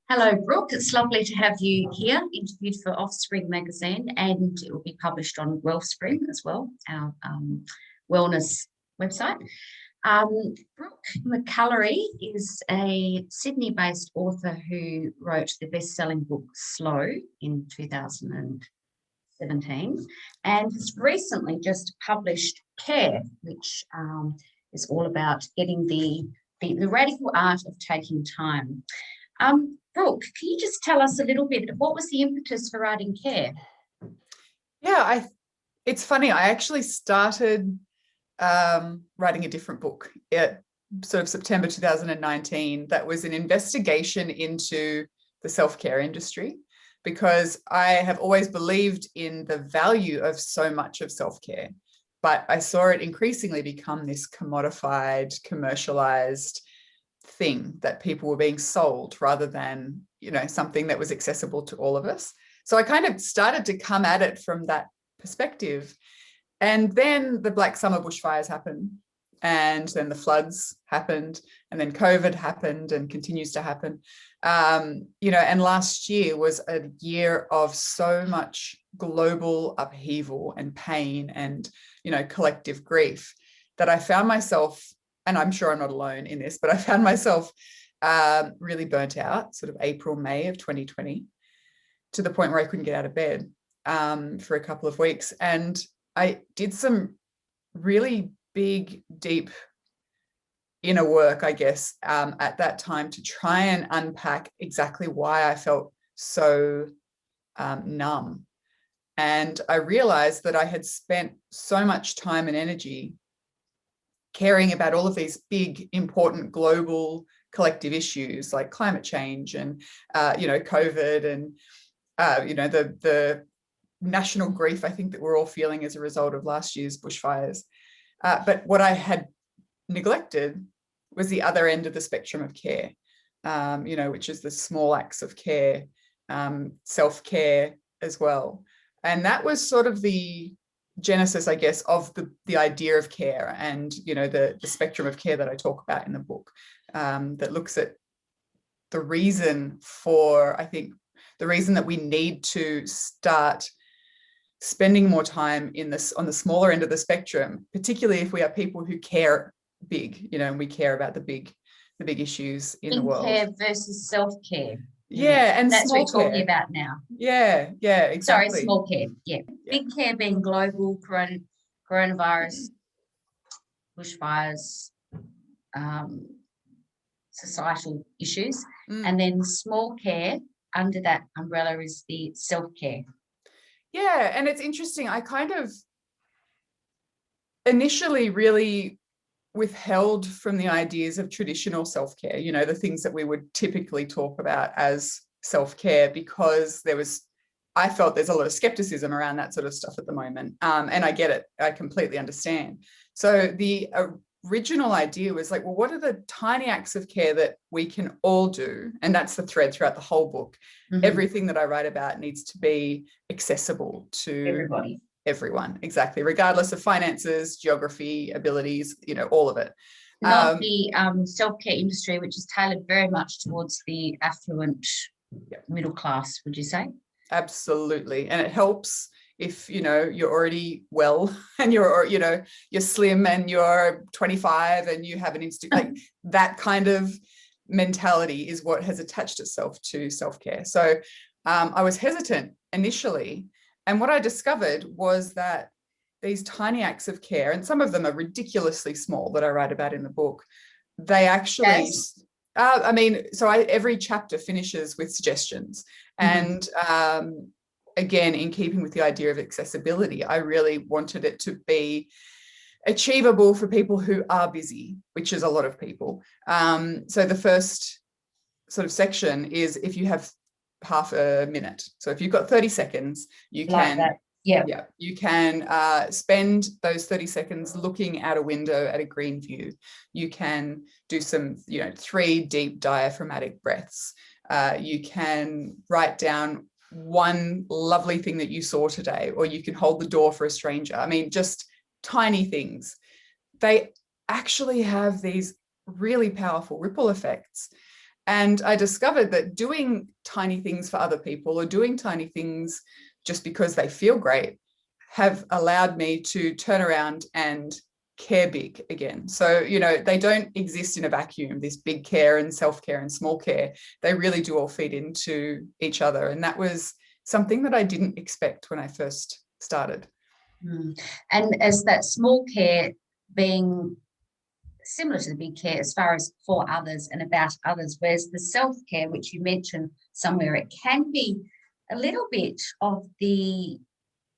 Hello, Brooke. It's lovely to have you here, interviewed for Offspring magazine, and it will be published on Wellspring as well, our wellness website. Brooke McAlary is a Sydney-based author who wrote the best-selling book Slow in 2017 and has recently just published Care, which is all about getting the radical art of taking time. Brooke, can you just tell us a little bit, what was the impetus for writing Care? Yeah, it's funny. I actually started writing a different book at sort of September 2019 that was an investigation into the self-care industry, because I have always believed in the value of so much of self-care, but I saw it increasingly become this commodified, commercialized thing that people were being sold rather than, something that was accessible to all of us. So I kind of started to come at it from that perspective. And then the Black Summer bushfires happened, and then the floods happened, and then COVID happened and continues to happen. And last year was a year of so much global upheaval and pain and, collective grief that I found myself, and I'm sure I'm not alone in this, but I found myself really burnt out, sort of April, May of 2020, to the point where I couldn't get out of bed for a couple of weeks. And I did some really big, deep inner work, I guess, at that time to try and unpack exactly why I felt so numb. And I realized that I had spent so much time and energy caring about all of these big, important global collective issues like climate change and, COVID and, the national grief, I think, that we're all feeling as a result of last year's bushfires. But what I had neglected was the other end of the spectrum of care, which is the small acts of care, self-care as well. And that was sort of the genesis, I guess, of the idea of care and, the spectrum of care that I talk about in the book, that looks at the reason that we need to start spending more time on the smaller end of the spectrum, particularly if we are people who care big, and we care about the big issues in the world. Big care versus self-care. Yeah, and that's small what we're talking about now. Yeah, exactly. Sorry, small care. Yeah. Big care being global coronavirus, bushfires, societal issues, and then small care under that umbrella is the self-care. Yeah, and it's interesting. I kind of initially really withheld from the ideas of traditional self-care, the things that we would typically talk about as self-care, because I felt there's a lot of skepticism around that sort of stuff at the moment. And I get it. I completely understand. So the original idea was like, well, what are the tiny acts of care that we can all do? And that's the thread throughout the whole book. Mm-hmm. Everything that I write about needs to be accessible to everyone, exactly, regardless of finances, geography, abilities, all of it. Not the self-care industry, which is tailored very much towards the affluent middle class, would you say? Absolutely. And it helps if, you're already well and you're slim and you're 25 and you have an instinct, like that kind of mentality is what has attached itself to self-care. So I was hesitant initially. And what I discovered was that these tiny acts of care, and some of them are ridiculously small that I write about in the book, they actually, yes. Every chapter finishes with suggestions. Mm-hmm. And again, in keeping with the idea of accessibility, I really wanted it to be achievable for people who are busy, which is a lot of people. So the first sort of section is if you have half a minute. So if you've got 30 seconds, you can, like you can spend those 30 seconds looking out a window at a green view. You can do some, 3 deep diaphragmatic breaths. You can write down one lovely thing that you saw today, or you can hold the door for a stranger. I mean, just tiny things. They actually have these really powerful ripple effects. And I discovered that doing tiny things for other people, or doing tiny things just because they feel great, have allowed me to turn around and care big again. So, they don't exist in a vacuum, this big care and self-care and small care. They really do all feed into each other. And that was something that I didn't expect when I first started. And as that small care being similar to the big care as far as for others and about others, whereas the self-care, which you mentioned somewhere, it can be a little bit of the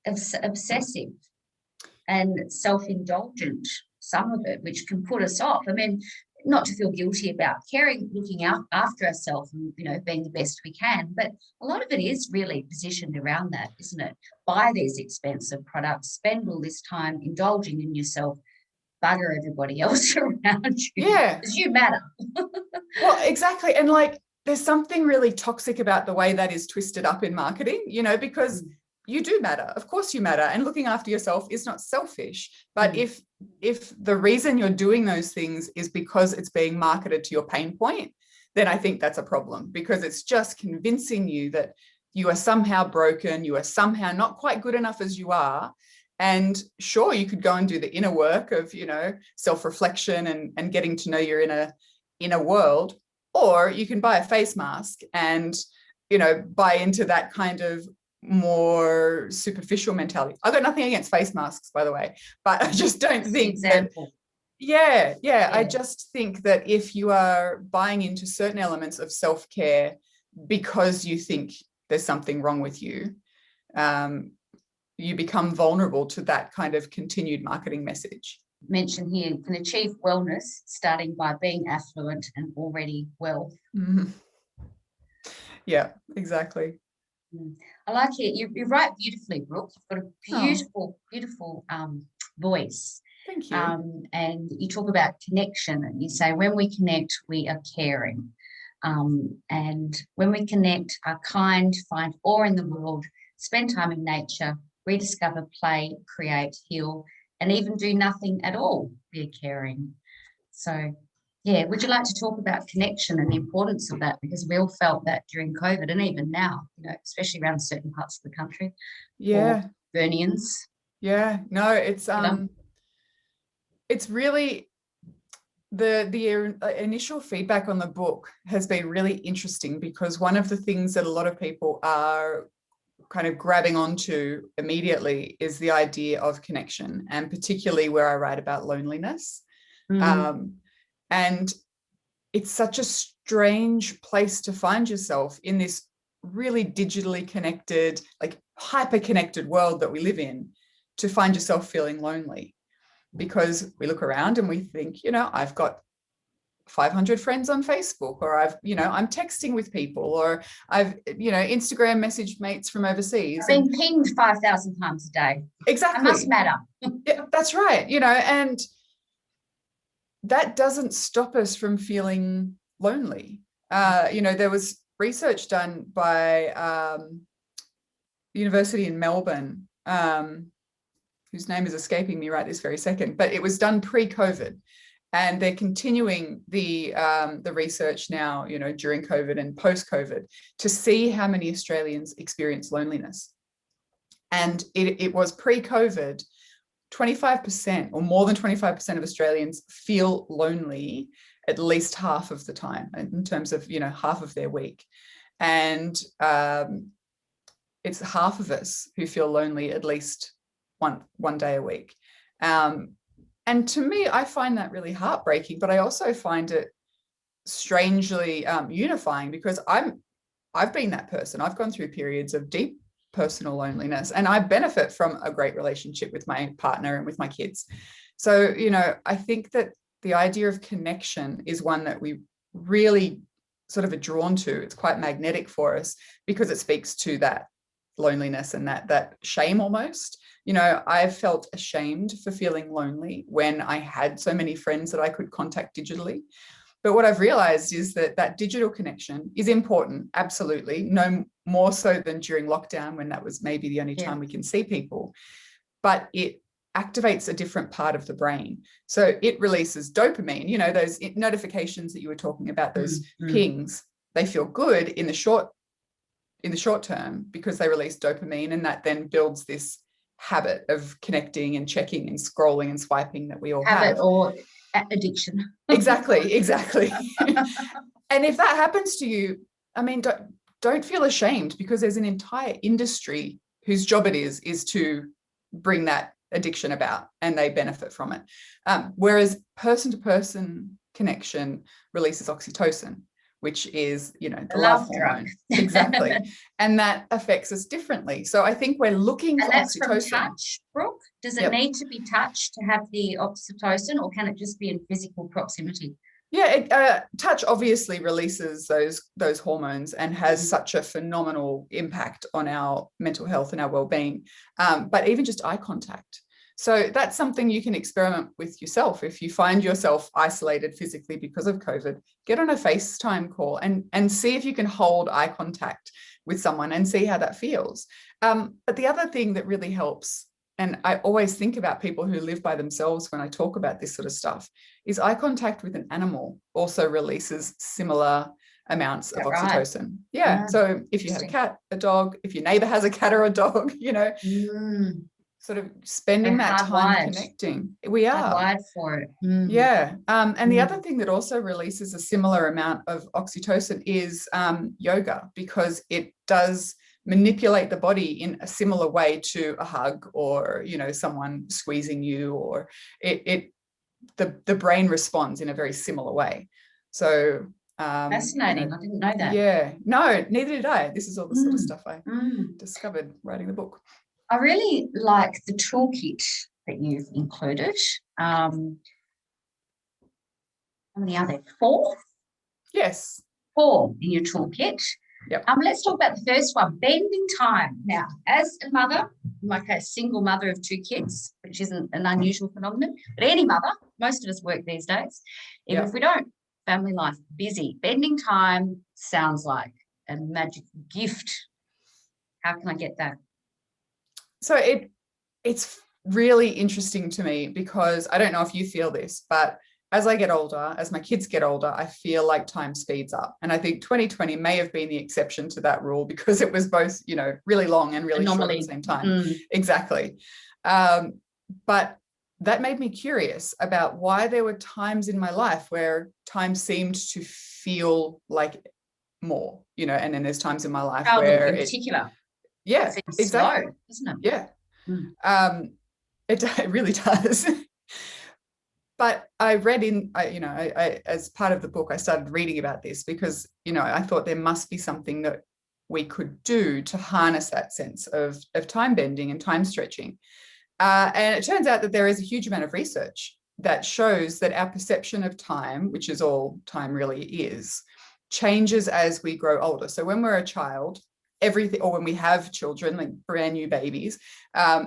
obsessive and self-indulgent, some of it, which can put us off. I mean, not to feel guilty about caring, looking out after ourselves and, being the best we can, but a lot of it is really positioned around that, isn't it? Buy these expensive products, spend all this time indulging in yourself, bugger everybody else around you. Yeah. Because you matter. Well, exactly. And there's something really toxic about the way that is twisted up in marketing, because you do matter. Of course you matter. And looking after yourself is not selfish. But if the reason you're doing those things is because it's being marketed to your pain point, then I think that's a problem, because it's just convincing you that you are somehow broken, you are somehow not quite good enough as you are. And sure, you could go and do the inner work of, self-reflection and getting to know your inner world, or you can buy a face mask and, buy into that kind of more superficial mentality. I've got nothing against face masks, by the way, but I just don't think that. Yeah. I just think that if you are buying into certain elements of self-care because you think there's something wrong with you, you become vulnerable to that kind of continued marketing message. Mention here, you can achieve wellness starting by being affluent and already well. Yeah, exactly. I like it. You write beautifully, Brooke. You've got a beautiful, beautiful voice. Thank you. And you talk about connection, and you say when we connect, we are caring. And when we connect, are kind, find awe in the world, spend time in nature, rediscover, play, create, heal, and even do nothing at all, we are caring. So, yeah, would you like to talk about connection and the importance of that? Because we all felt that during COVID, and even now, especially around certain parts of the country. Yeah. Burnians. Yeah. No, it's really the initial feedback on the book has been really interesting, because one of the things that a lot of people are kind of grabbing onto immediately is the idea of connection, and particularly where I write about loneliness. And it's such a strange place to find yourself in this really digitally connected, hyper connected world that we live in, to find yourself feeling lonely, because we look around and we think, I've got 500 friends on Facebook, or I'm texting with people, or I've, Instagram messaged mates from overseas. I've been pinged 5,000 times a day. Exactly. It must matter. Yeah, that's right. And that doesn't stop us from feeling lonely. There was research done by the University in Melbourne, whose name is escaping me right this very second, but it was done pre-COVID. And they're continuing the research now, during COVID and post-COVID, to see how many Australians experience loneliness. And it was pre-COVID, 25% or more than 25% of Australians feel lonely at least half of the time, in terms of, half of their week. And it's half of us who feel lonely at least one day a week. And to me, I find that really heartbreaking, but I also find it strangely unifying, because I've been that person. I've gone through periods of deep personal loneliness, and I benefit from a great relationship with my partner and with my kids. So, I think that the idea of connection is one that we really sort of are drawn to. It's quite magnetic for us, because it speaks to that loneliness and that shame almost. I felt ashamed for feeling lonely when I had so many friends that I could contact digitally. But what I've realized is that digital connection is important, absolutely, no more so than during lockdown, when that was maybe the only time we can see people. But it activates a different part of the brain. So it releases dopamine, you know, those notifications that you were talking about, those pings, they feel good in the short term because they release dopamine, and that then builds this habit of connecting and checking and scrolling and swiping that we all have. Habit or addiction. Exactly. And if that happens to you, I mean, don't feel ashamed, because there's an entire industry whose job it is to bring that addiction about, and they benefit from it. Whereas person-to-person connection releases oxytocin, which is, you know, the love hormone. Exactly. And that affects us differently. So I think we're looking for that's oxytocin. From touch, Brooke? Does it need to be touched to have the oxytocin, or can it just be in physical proximity? Yeah, touch obviously releases those hormones and has such a phenomenal impact on our mental health and our well-being. But even just eye contact. So that's something you can experiment with yourself. If you find yourself isolated physically because of COVID, get on a FaceTime call and see if you can hold eye contact with someone and see how that feels. But the other thing that really helps, and I always think about people who live by themselves when I talk about this sort of stuff, is eye contact with an animal also releases similar amounts of oxytocin. Right? Yeah. So if you have a cat, a dog, if your neighbor has a cat or a dog, you know, sort of spending that time connecting. We are wired for it. Yeah. And the other thing that also releases a similar amount of oxytocin is yoga, because it does manipulate the body in a similar way to a hug, or, you know, someone squeezing you, or the brain responds in a very similar way. So fascinating. You know, I didn't know that. Yeah, no, neither did I. This is all the sort of stuff I discovered writing the book. I really like the toolkit that you've included. How many are there? 4? Yes. 4 in your toolkit. Yep. Let's talk about the first one, bending time. Now, as a mother, like a single mother of 2 kids, which isn't an unusual phenomenon, but any mother, most of us work these days, even if we don't, family life, busy. Bending time sounds like a magic gift. How can I get that? So it's really interesting to me, because I don't know if you feel this, but as I get older, as my kids get older, I feel like time speeds up. And I think 2020 may have been the exception to that rule, because it was both, you know, really long and really short at the same time. Exactly. But that made me curious about why there were times in my life where time seemed to feel like more, you know, and then there's times in my life where in particular. Yeah, it's exactly. slow, isn't it? Yeah. It really does. But I read I as part of the book, I started reading about this, because, you know, I thought there must be something that we could do to harness that sense of time bending and time stretching. And it turns out that there is a huge amount of research that shows that our perception of time, which is all time really is, changes as we grow older. So when we're a child, everything, or when we have children, like brand new babies,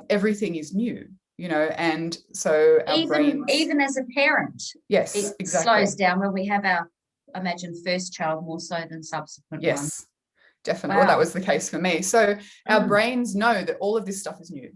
everything is new, you know, and so our brains, even as a parent, yes, it exactly, slows down when we have our, imagine, first child more so than subsequent ones. Definitely. Well, that was the case for me. So our brains know that all of this stuff is new,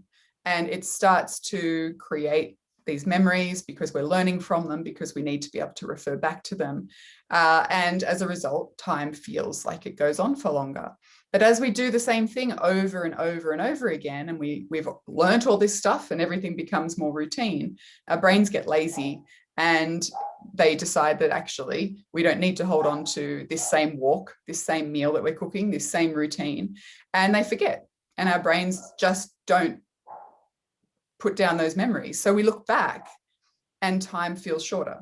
and it starts to create these memories because we're learning from them, because we need to be able to refer back to them. And as a result, time feels like it goes on for longer. But as we do the same thing over and over and over again, and we've learned all this stuff and everything becomes more routine, our brains get lazy, and they decide that actually we don't need to hold on to this same walk, this same meal that we're cooking, this same routine, and they forget. And our brains just don't put down those memories. So we look back and time feels shorter.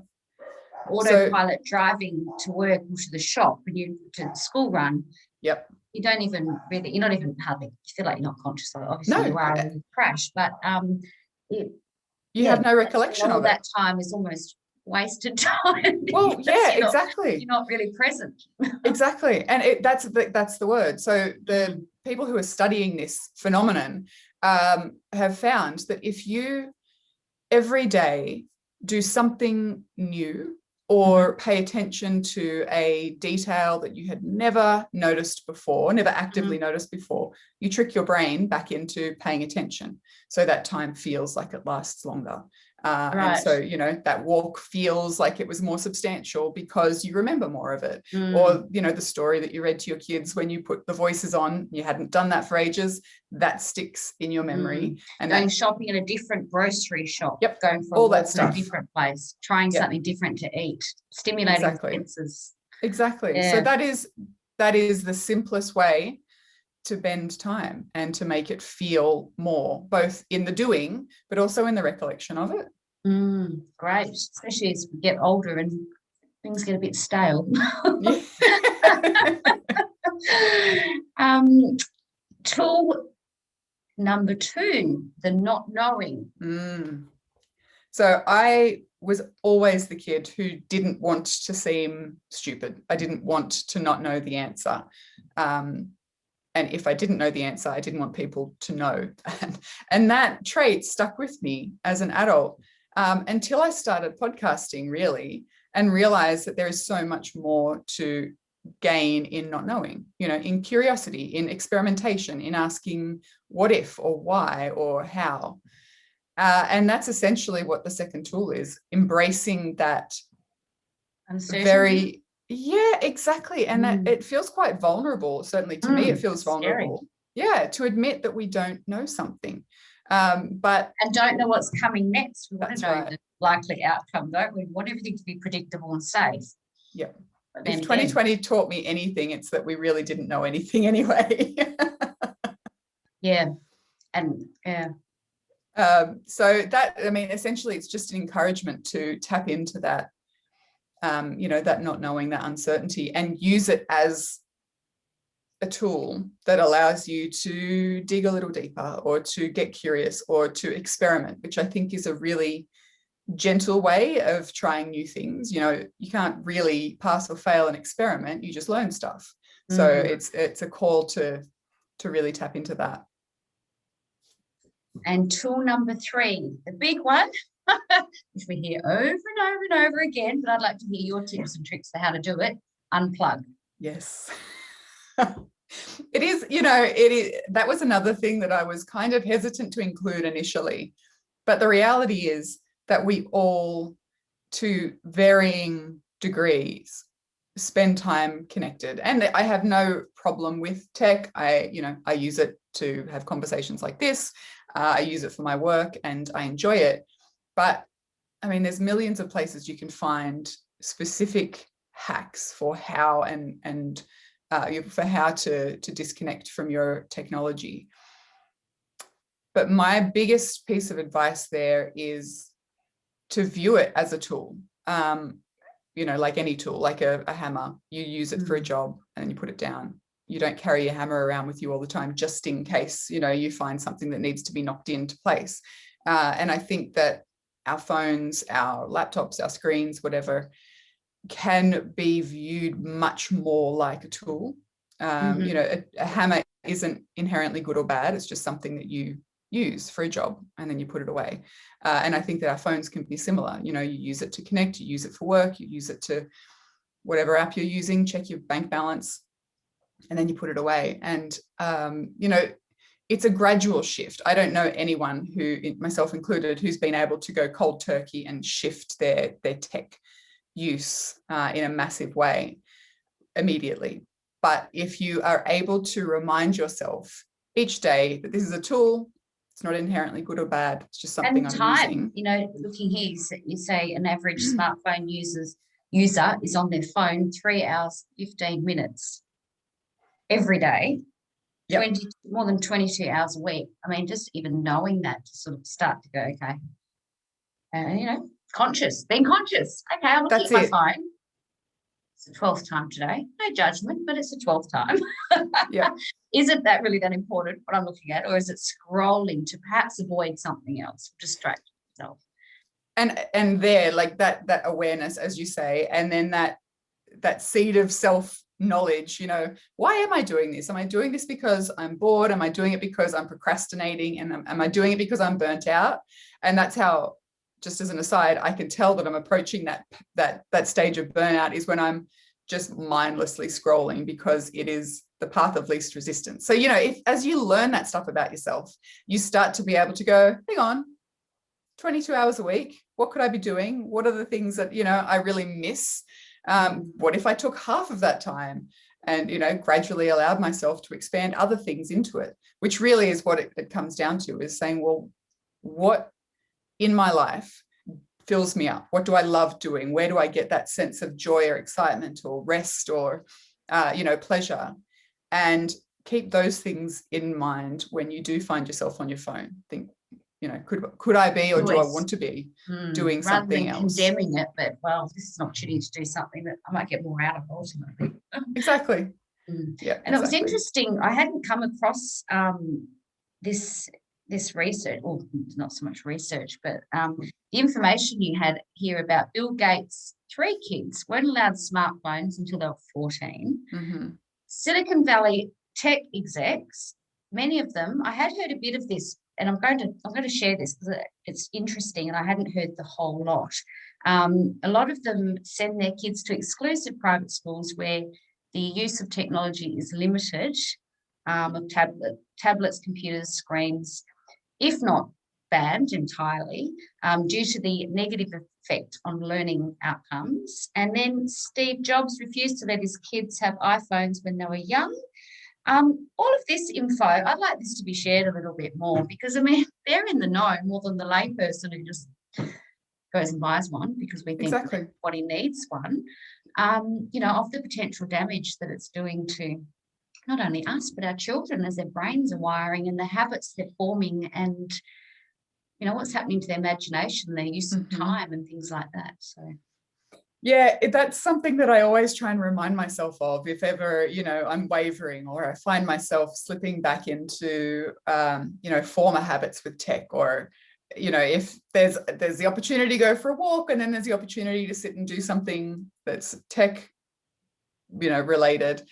Autopilot driving to work or to the shop, when you to the school run. Yep. You don't even really, you're not even hardly, you feel like you're not conscious of it. Obviously you are in the crash, but you have no recollection of it. That time is almost wasted time. Well, exactly. You're not really present. Exactly. And that's the word. So the people who are studying this phenomenon have found that if you every day do something new or pay attention to a detail that you had never noticed before, never actively noticed before. You trick your brain back into paying attention, so that time feels like it lasts longer. And so, you know, that walk feels like it was more substantial because you remember more of it. Or, you know, the story that you read to your kids when you put the voices on, you hadn't done that for ages, that sticks in your memory. And going shopping in a different grocery shop, going for all a that walk stuff. in a different place, trying something different to eat, stimulating senses. Exactly. So that is the simplest way to bend time and to make it feel more, both in the doing, but also in the recollection of it. Great, especially as we get older and things get a bit stale. Tool number 2, the not knowing. So I was always the kid who didn't want to seem stupid. I didn't want to not know the answer. And if I didn't know the answer, I didn't want people to know. And that trait stuck with me as an adult until I started podcasting, really, and realized that there is so much more to gain in not knowing, you know, in curiosity, in experimentation, in asking what if or why or how. And that's essentially what the second tool is, embracing that very... Yeah, exactly. And that it feels quite vulnerable. Certainly to me, it feels vulnerable. Scary. Yeah, to admit that we don't know something. And don't know what's coming next. We want to know the likely outcome, don't we? We want everything to be predictable and safe. Yeah. If 2020 taught me anything, it's that we really didn't know anything anyway. So that, I mean, essentially it's just an encouragement to tap into that, you know, that not knowing, that uncertainty, and use it as a tool that allows you to dig a little deeper or to get curious or to experiment, which I think is a really gentle way of trying new things. You know, you can't really pass or fail an experiment, you just learn stuff. So it's a call to really tap into that. And tool number 3, the big one, which we hear over and over and over again, but I'd like to hear your tips and tricks for how to do it. Unplug. Yes. It is, you know, it is. That was another thing that I was kind of hesitant to include initially. But the reality is that we all, to varying degrees, spend time connected. And I have no problem with tech. I use it to have conversations like this. I use it for my work and I enjoy it. But I mean, there's millions of places you can find specific hacks for how for how to disconnect from your technology. But my biggest piece of advice there is to view it as a tool. You know, like any tool, like a hammer, you use it for a job and then you put it down. You don't carry your hammer around with you all the time, just in case, you know, you find something that needs to be knocked into place. And I think that our phones, our laptops, our screens, whatever, can be viewed much more like a tool. You know, a hammer isn't inherently good or bad. It's just something that you use for a job and then you put it away. And I think that our phones can be similar. You know, you use it to connect, you use it for work, you use it to whatever app you're using, check your bank balance, and then you put it away. And, you know, it's a gradual shift. I don't know anyone, who, myself included, who's been able to go cold turkey and shift their tech use in a massive way immediately. But if you are able to remind yourself each day that this is a tool, it's not inherently good or bad, it's just something I'm using. You know, looking here, you say an average smartphone user is on their phone 3 hours, 15 minutes every day, more than 22 hours a week. I mean, just even knowing that, to sort of start to go, okay, you know, being conscious. Okay, I'll look at my phone. It's the 12th time today. No judgment, but it's the 12th time. Yeah. Is it that really that important, what I'm looking at, or is it scrolling to perhaps avoid something else, distract yourself? And there, like that awareness, as you say, and then that seed of self-knowledge, you know, why am I doing this? Am I doing this because I'm bored? Am I doing it because I'm procrastinating? And am I doing it because I'm burnt out? And that's how just as an aside, I can tell that I'm approaching that stage of burnout is when I'm just mindlessly scrolling, because it is the path of least resistance. So, you know, if as you learn that stuff about yourself, you start to be able to go, hang on, 22 hours a week, what could I be doing? What are the things that, you know, I really miss? What if I took half of that time and, you know, gradually allowed myself to expand other things into it, which really is what it comes down to, is saying, well, what in my life fills me up? What do I love doing? Where do I get that sense of joy or excitement or rest or, you know, pleasure? And keep those things in mind when you do find yourself on your phone. Think, you know, could I be, or do I want to be doing something else? Condemning it, but well, this is an opportunity to do something that I might get more out of ultimately. Exactly. Yeah. And it was interesting. I hadn't come across this research, or not so much research, but the information you had here about Bill Gates' 3 kids weren't allowed smartphones until they were 14. Mm-hmm. Silicon Valley tech execs, many of them, I had heard a bit of this, and I'm going to share this because it's interesting, and I hadn't heard the whole lot. A lot of them send their kids to exclusive private schools where the use of technology is limited, of tablets, computers, screens, if not banned entirely, due to the negative effect on learning outcomes. And then Steve Jobs refused to let his kids have iPhones when they were young. All of this info, I'd like this to be shared a little bit more, because I mean, they're in the know more than the layperson who just goes and buys one because we think what he needs one. You know, of the potential damage that it's doing to not only us, but our children as their brains are wiring and the habits they're forming, and, you know, what's happening to their imagination, their use of time and things like that. So, yeah, that's something that I always try and remind myself of if ever, you know, I'm wavering or I find myself slipping back into, you know, former habits with tech, or, you know, if there's the opportunity to go for a walk and then there's the opportunity to sit and do something that's tech, you know, related,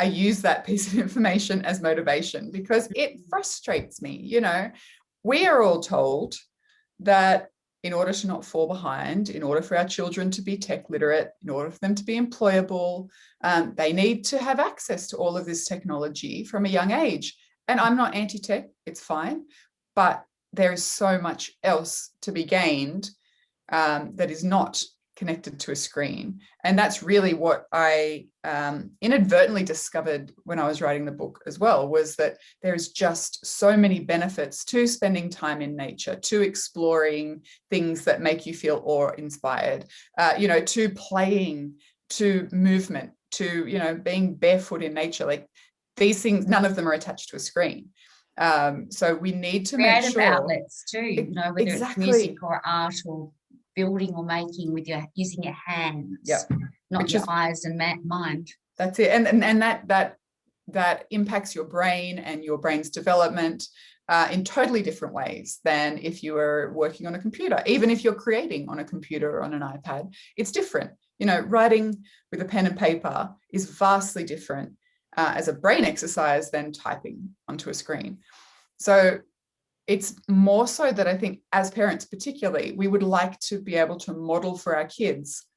I use that piece of information as motivation, because it frustrates me. You know, we are all told that in order to not fall behind, in order for our children to be tech literate, in order for them to be employable, they need to have access to all of this technology from a young age. And I'm not anti-tech, it's fine, but there is so much else to be gained that is not connected to a screen. And that's really what I inadvertently discovered when I was writing the book as well, was that there's just so many benefits to spending time in nature, to exploring things that make you feel awe-inspired, you know, to playing, to movement, to, you know, being barefoot in nature. Like, these things, none of them are attached to a screen. So we need to make sure. Creative outlets too, you know, whether it's music or art or building or making with using your hands, not your eyes and mind. That's it. And that impacts your brain and your brain's development in totally different ways than if you were working on a computer. Even if you're creating on a computer or on an iPad, it's different. You know, writing with a pen and paper is vastly different as a brain exercise than typing onto a screen. So it's more so that I think as parents particularly, we would like to be able to model for our kids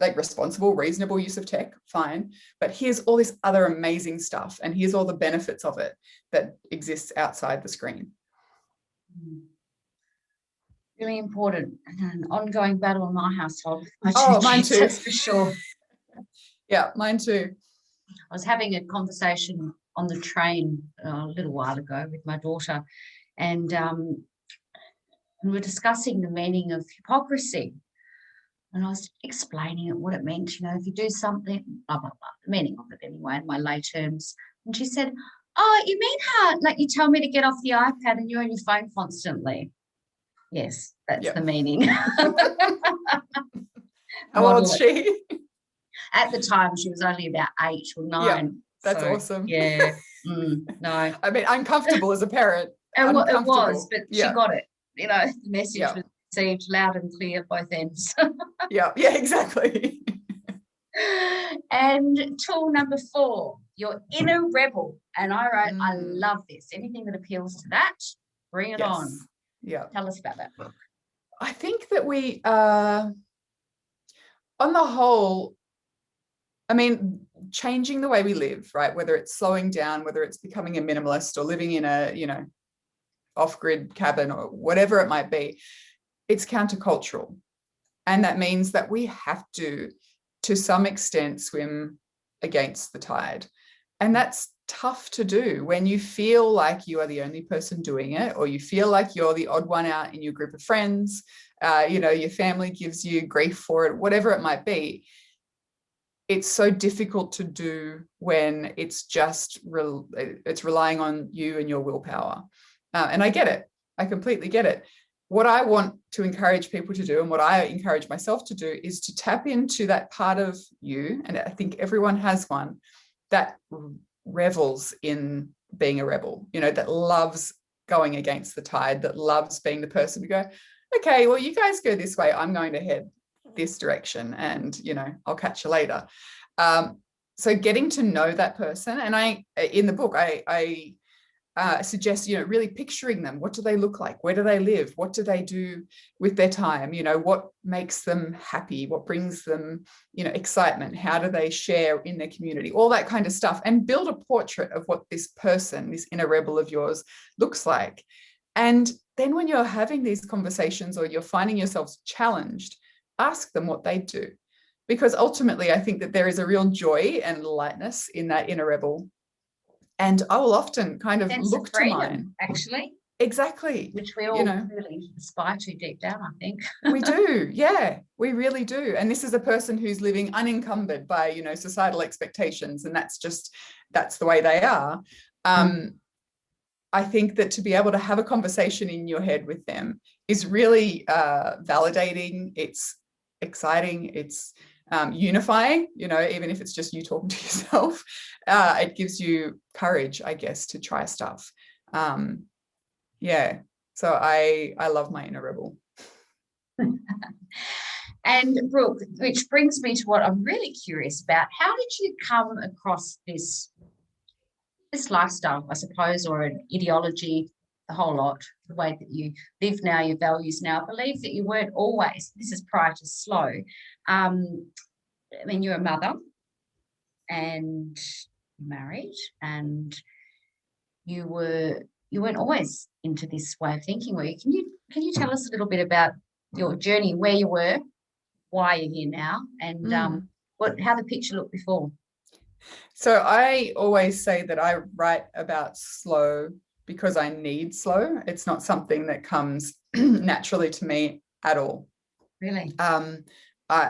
like responsible, reasonable use of tech, fine, but here's all this other amazing stuff, and here's all the benefits of it that exists outside the screen. Really important, and an ongoing battle in my household. Mine too. That's for sure. Yeah, mine too. I was having a conversation on the train a little while ago with my daughter, and we're discussing the meaning of hypocrisy. And I was explaining it, what it meant, you know, if you do something, blah, blah, blah, the meaning of it anyway, in my lay terms. And she said, oh, you mean how, like, you tell me to get off the iPad and you're on your phone constantly? Yes, that's the meaning. How old is she? At the time, she was only about 8 or 9. Yeah, that's awesome. Yeah, no. I mean, uncomfortable as a parent. It was, but she got it. You know, the message was received loud and clear both ends. Yeah, exactly. And tool number 4, your inner rebel. And I wrote, I love this. Anything that appeals to that, bring it on. Yeah. Tell us about that book. I think that we on the whole, I mean, changing the way we live, right? Whether it's slowing down, whether it's becoming a minimalist or living in a, off-grid cabin or whatever it might be, it's countercultural. And that means that we have to some extent, swim against the tide. And that's tough to do when you feel like you are the only person doing it, or you feel like you're the odd one out in your group of friends. Your family gives you grief for it, whatever it might be. It's so difficult to do when it's just it's relying on you and your willpower. And I get it. I completely get it. What I want to encourage people to do, and what I encourage myself to do, is to tap into that part of you, and I think everyone has one, that revels in being a rebel, that loves going against the tide, that loves being the person to go, okay, well, you guys go this way, I'm going to head this direction, and I'll catch you later. So getting to know that person, and in the book I suggest really picturing them. What do they look like? Where do they live? What do they do with their time? What makes them happy? What brings them excitement? How do they share in their community? All that kind of stuff, and build a portrait of what this person, this inner rebel of yours, looks like. And then when you're having these conversations, or you're finding yourselves challenged, ask them what they do, because ultimately I think that there is a real joy and lightness in that inner rebel. And I will often kind of look to mine. Actually. Exactly. Which we all really aspire to deep down, I think. We do. Yeah, we really do. And this is a person who's living unencumbered by, societal expectations. And that's the way they are. I think that to be able to have a conversation in your head with them is really validating. It's exciting. It's unifying, even if it's just you talking to yourself. It gives you courage, I guess, to try stuff. So I love my inner rebel. And Brooke, which brings me to what I'm really curious about. How did you come across this lifestyle, I suppose, or an ideology, the whole lot, the way that you live now, your values now? I believe that you weren't always, this is prior to Slow. You're a mother and married, and you weren't always into this way of thinking, were you? Can you tell us a little bit about your journey, where you were, why you're here now, and how the picture looked before? So I always say that I write about slow because I need slow. It's not something that comes naturally to me at all. Really?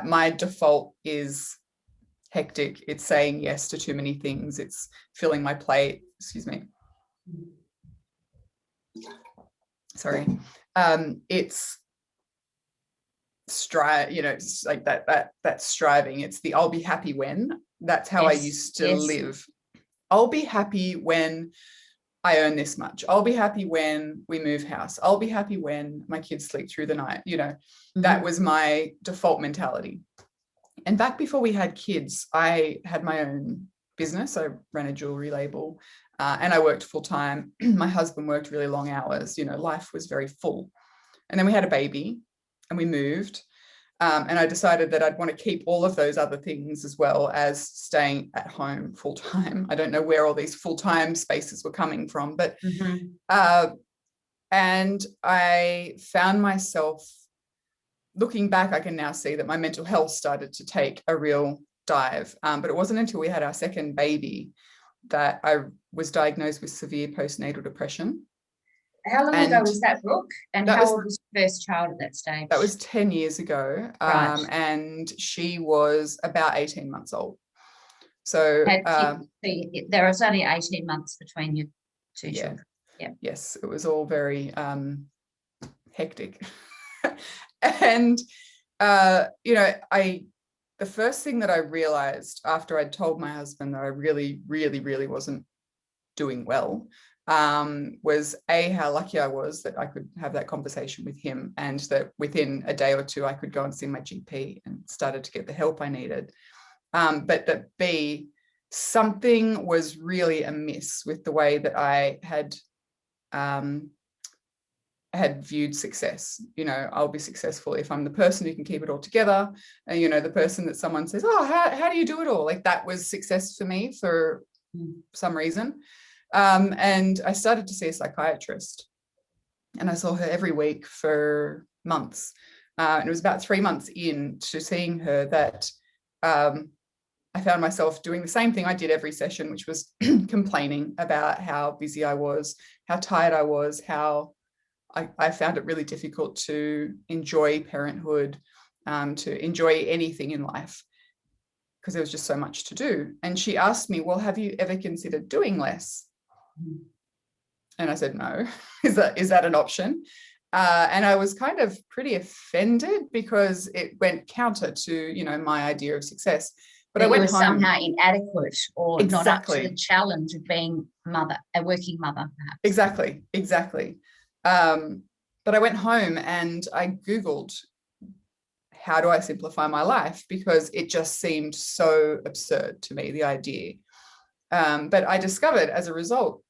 My default is hectic. It's saying yes to too many things. It's filling my plate. Excuse me. Sorry. It's it's like that striving. It's the I'll be happy when. That's how I used to live. I'll be happy when I earn this much. I'll be happy when we move house. I'll be happy when my kids sleep through the night. That was my default mentality. And back before we had kids, I had my own business. I ran a jewelry label, and I worked full time. My husband worked really long hours. Life was very full. And then we had a baby and we moved. And I decided that I'd want to keep all of those other things as well as staying at home full time. I don't know where all these full time spaces were coming from, but and I found myself, looking back, I can now see that my mental health started to take a real dive. But it wasn't until we had our second baby that I was diagnosed with severe post-natal depression. How long ago was that, Brooke? And how old was your first child at that stage? That was 10 years ago. Right. And she was about 18 months old. So there was only 18 months between your two children. Yeah. Yes, it was all very hectic. And the first thing that I realized after I'd told my husband that I really, really, really wasn't doing well was how lucky I was that I could have that conversation with him, and that within a day or two I could go and see my GP and started to get the help I needed. But that B, something was really amiss with the way that I had had viewed success. I'll be successful if I'm the person who can keep it all together. And, the person that someone says, oh, how do you do it all? Like, that was success for me for some reason. And I started to see a psychiatrist, and I saw her every week for months. And it was about 3 months into seeing her that I found myself doing the same thing I did every session, which was complaining about how busy I was, how tired I was, how I found it really difficult to enjoy parenthood, to enjoy anything in life, because there was just so much to do. And she asked me, well, have you ever considered doing less? And I said, no. Is that an option? And I was kind of pretty offended, because it went counter to, my idea of success. But I went home somehow inadequate, or exactly. not up to the challenge of being a working mother, perhaps. Exactly. But I went home and I Googled, how do I simplify my life? Because it just seemed so absurd to me, the idea. But I discovered, as a result,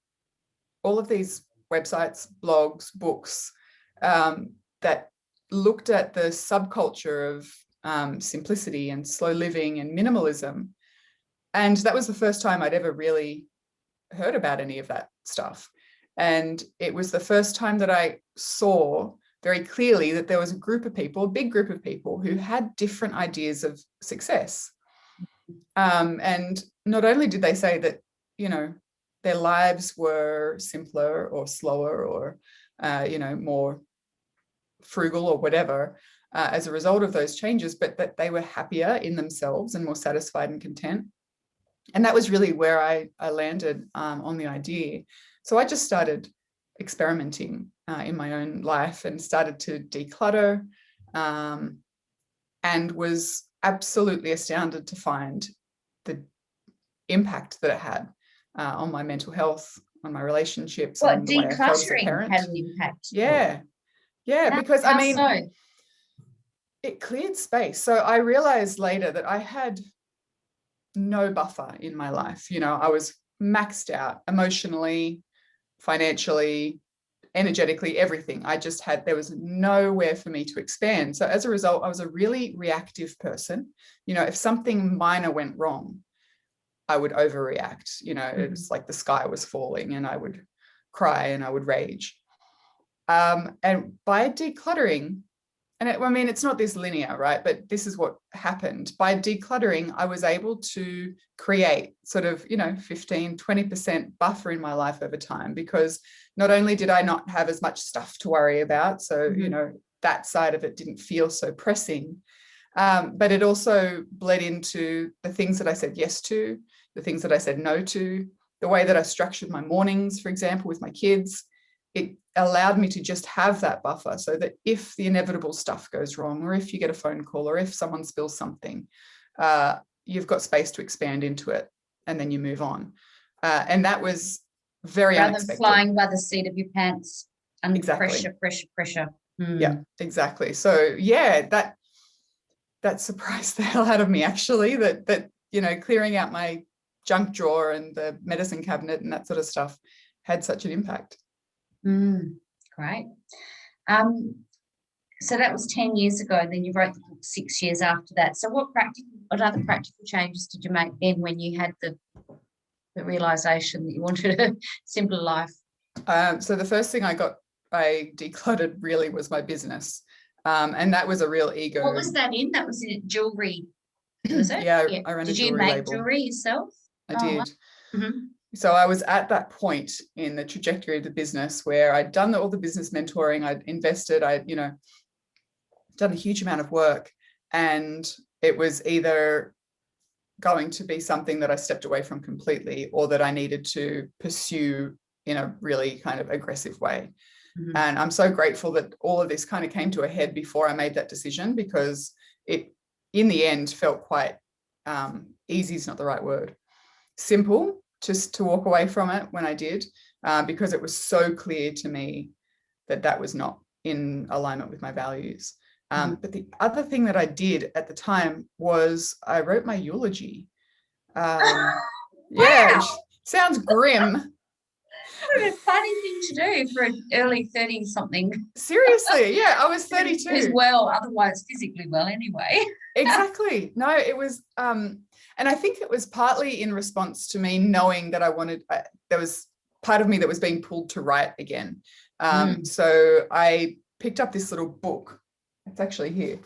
all of these websites, blogs, books that looked at the subculture of simplicity and slow living and minimalism. And that was the first time I'd ever really heard about any of that stuff. And it was the first time that I saw very clearly that there was a big group of people who had different ideas of success. And not only did they say that, their lives were simpler or slower or, more frugal or whatever, as a result of those changes, but that they were happier in themselves and more satisfied and content. And that was really where I landed on the idea. So I just started experimenting in my own life and started to declutter, and was absolutely astounded to find the impact that it had on my mental health, on my relationships, on the way I felt as a parent. Had an impact. Yeah, because I mean, so? It cleared space. So I realized later that I had no buffer in my life. I was maxed out emotionally, financially, energetically, everything. There was nowhere for me to expand. So as a result, I was a really reactive person. If something minor went wrong, I would overreact. It was like the sky was falling, and I would cry and I would rage. And by decluttering, and it's not this linear, right? But this is what happened. By decluttering, I was able to create sort of, 15, 20% buffer in my life over time, because not only did I not have as much stuff to worry about, so, that side of it didn't feel so pressing, but it also bled into the things that I said yes to, the things that I said no to, the way that I structured my mornings, for example, with my kids. It allowed me to just have that buffer, so that if the inevitable stuff goes wrong, or if you get a phone call, or if someone spills something, you've got space to expand into it, and then you move on. And that was very unexpected. Rather than flying by the seat of your pants under exactly. pressure. Yeah, exactly. So yeah, that surprised the hell out of me, actually, that clearing out my junk drawer and the medicine cabinet and that sort of stuff had such an impact. Great. So that was 10 years ago, and then you wrote the book 6 years after that. So what other practical changes did you make then, when you had the realization that you wanted a simpler life? So the first thing I decluttered really was my business. And that was a real ego. What was that in? That was in jewelry, was it? Yeah, I ran a jewelry label. Did you make jewelry yourself? I did. So I was at that point in the trajectory of the business where I'd done all the business mentoring, I'd invested, I'd, done a huge amount of work, and it was either going to be something that I stepped away from completely, or that I needed to pursue in a really kind of aggressive way. And I'm so grateful that all of this kind of came to a head before I made that decision, because it, in the end, felt quite easy is not the right word. Simple, just to walk away from it when I did, because it was so clear to me that that was not in alignment with my values. But the other thing that I did at the time was I wrote my eulogy. Yeah, sounds grim. What a funny thing to do for an early 30 something. Seriously, yeah, I was 32. Who's well, otherwise physically well anyway. Exactly. No, it was, and I think it was partly in response to me knowing that I wanted, there was part of me that was being pulled to write again. So I picked up this little book. It's actually here.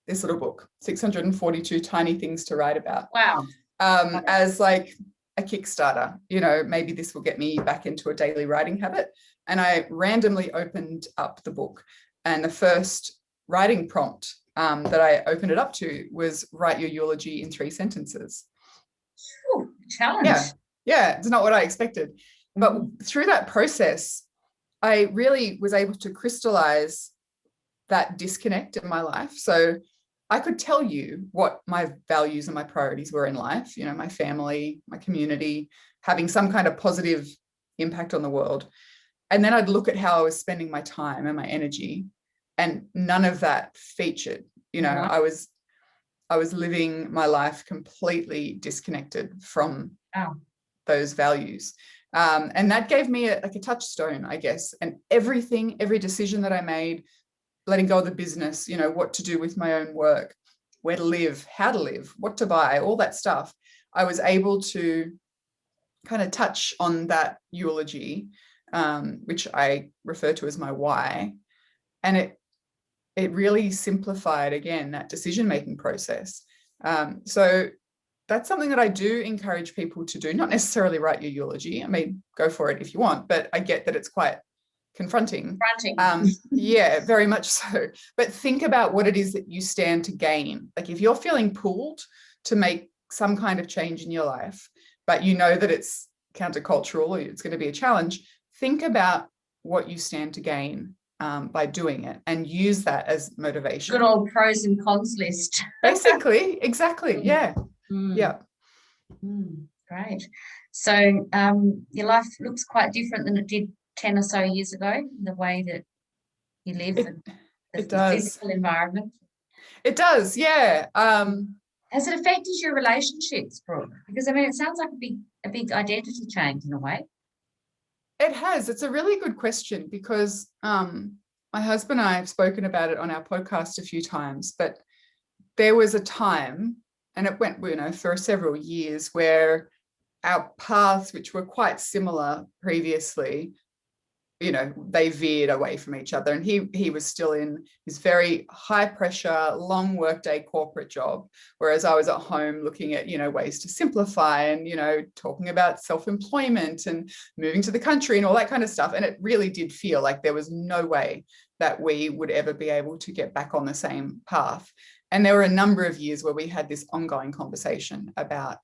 This little book, 642 Tiny Things to Write About. Wow. As like a Kickstarter, you know, maybe this will get me back into a daily writing habit. And I randomly opened up the book, and the first writing prompt that I opened it up to was write your eulogy in 3 sentences. Ooh, challenge. Yeah, it's not what I expected. But through that process, I really was able to crystallize that disconnect in my life. So I could tell you what my values and my priorities were in life, you know, my family, my community, having some kind of positive impact on the world. And then I'd look at how I was spending my time and my energy, and none of that featured. You know, I was living my life completely disconnected from those values. And that gave me a touchstone, I guess. And every decision that I made, letting go of the business, you know, what to do with my own work, where to live, how to live, what to buy, all that stuff, I was able to kind of touch on that eulogy, which I refer to as my why. And it really simplified, again, that decision-making process. So that's something that I do encourage people to do, not necessarily write your eulogy. I mean, go for it if you want, but I get that it's quite confronting. Yeah, very much so. But think about what it is that you stand to gain. Like if you're feeling pulled to make some kind of change in your life, but you know that it's countercultural or it's going to be a challenge, think about what you stand to gain by doing it, and use that as motivation. Good old pros and cons list. Basically, exactly. Yeah. Yeah. Great. So your life looks quite different than it did 10 or so years ago, the way that you live and the physical environment. It does, yeah. Has it affected your relationships, Brooke? Because I mean, it sounds like a big identity change in a way. It has. It's a really good question, because my husband and I have spoken about it on our podcast a few times, but there was a time, and it went, you know, for several years, where our paths, which were quite similar previously, you know, they veered away from each other. And he was still in his very high pressure, long workday corporate job, whereas I was at home looking at, you know, ways to simplify and, you know, talking about self-employment and moving to the country and all that kind of stuff. And it really did feel like there was no way that we would ever be able to get back on the same path. And there were a number of years where we had this ongoing conversation about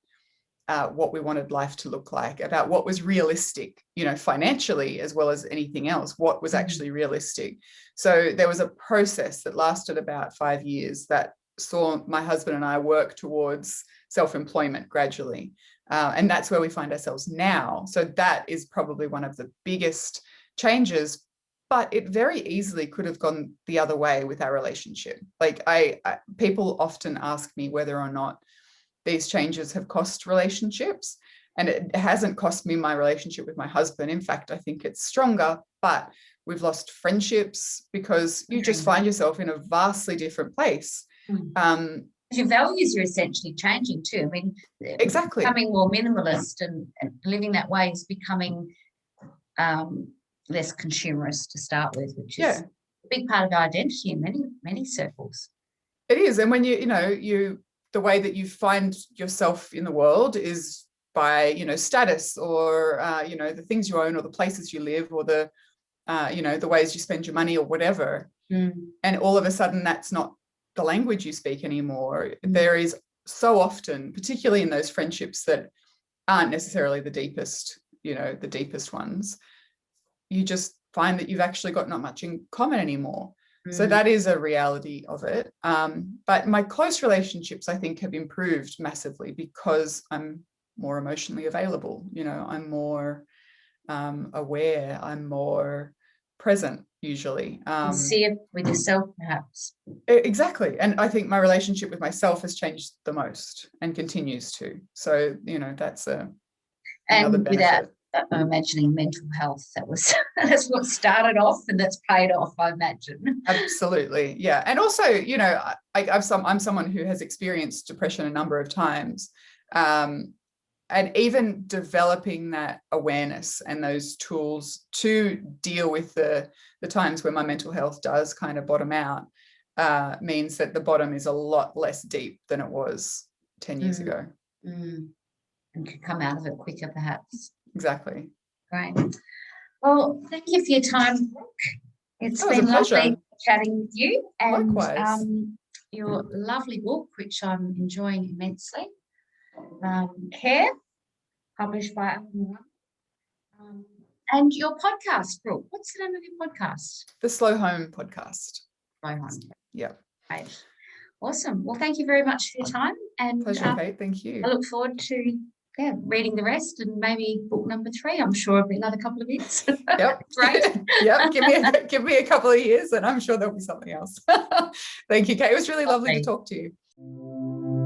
what we wanted life to look like, about what was realistic, you know, financially as well as anything else, what was actually realistic. So there was a process that lasted about 5 years that saw my husband and I work towards self-employment gradually. And that's where we find ourselves now. So that is probably one of the biggest changes, but it very easily could have gone the other way with our relationship. Like people often ask me whether or not these changes have cost relationships, and it hasn't cost me my relationship with my husband. In fact, I think it's stronger, but we've lost friendships because you just find yourself in a vastly different place. Your values are essentially changing too. I mean, exactly, becoming more minimalist and living that way is becoming less consumerist to start with, which is a big part of our identity in many circles. It is. And when the way that you find yourself in the world is by, you know, status or, you know, the things you own or the places you live or the, you know, the ways you spend your money or whatever. And all of a sudden, that's not the language you speak anymore. There is so often, particularly in those friendships that aren't necessarily the deepest, you know, the deepest ones, you just find that you've actually got not much in common anymore. So that is a reality of it. But my close relationships, I think, have improved massively because I'm more emotionally available. You know, I'm more aware, I'm more present usually. See it with yourself, perhaps. Exactly. And I think my relationship with myself has changed the most and continues to. So, you know, that's another benefit. I'm imagining mental health. That's what started off, and that's paid off, I imagine. Absolutely, yeah. And also, you know, I'm someone who has experienced depression a number of times, and even developing that awareness and those tools to deal with the times when my mental health does kind of bottom out means that the bottom is a lot less deep than it was 10 years ago. And could come out of it quicker, perhaps. Exactly. Great. Well, thank you for your time, Brooke. It's been lovely chatting with you. And likewise. Your lovely book, which I'm enjoying immensely, Care, published by and your podcast, Brooke. What's the name of your podcast? The Slow Home Podcast. Slow Home. Yeah. Great. Awesome. Well, thank you very much for your time. And pleasure, Kate. Thank you. I look forward to reading the rest, and maybe book number 3. I'm sure it'll be another couple of years. Yep. Great. Yep. Give me a couple of years, and I'm sure there'll be something else. Thank you, Kate. It was really lovely to talk to you.